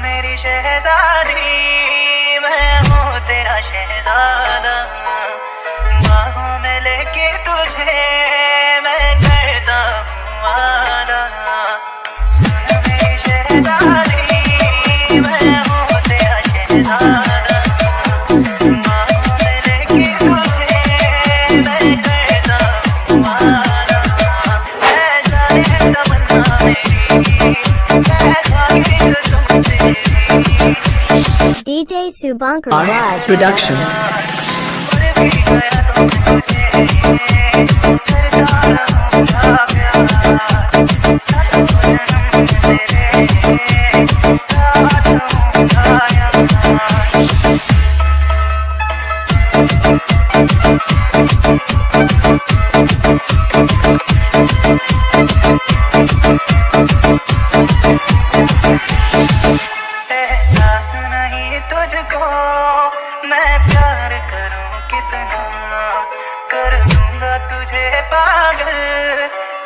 मेरी शहजादी, मैं हूँ तेरा शहजादा, बाहों में लेके तुझे मैं करता हूँ वादा। सुन मेरी शहजादी, मैं हूँ तेरा शहजादा, बाहों में लेके तुझे मैं करता हूँ वादा। ऐसा है तमन्ना मेरी, DJ Subankar Raj Production. एहसास नहीं तुझको मैं प्यार करूं कितना, कर दूंगा तुझे पागल,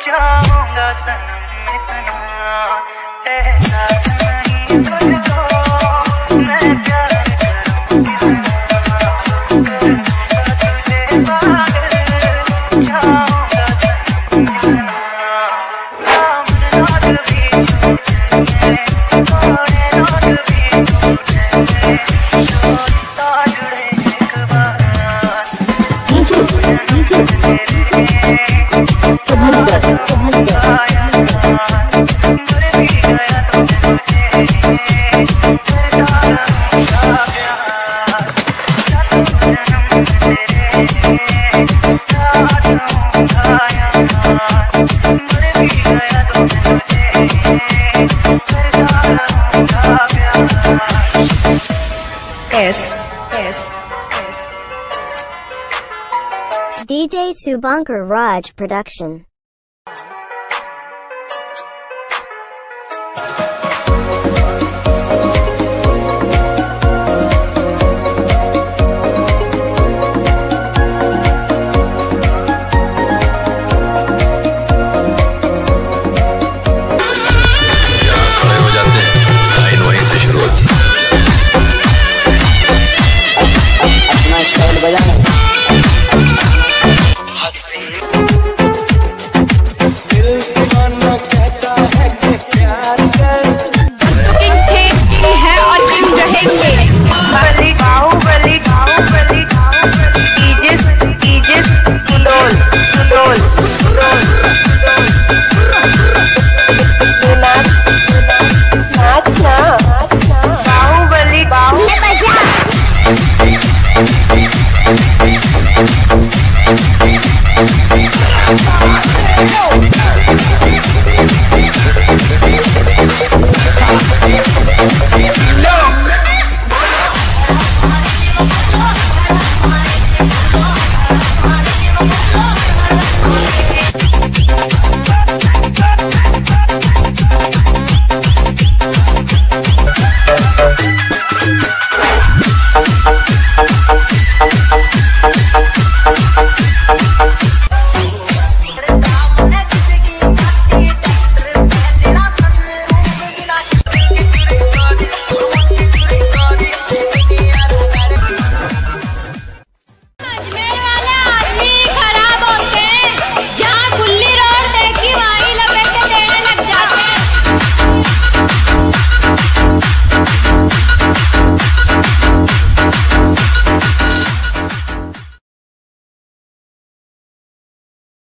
चाहूंगा सनम इतना। एहसास नहीं तुझको मैं प्यार करूं कितना, कर दूंगा तुझे पागल, चाहूंगा सनम इतना। सामने नाच भी छूटे थोड़े नाच भी छूटे, शोरता जुड़े एक बार DJ Subankar Raj Production.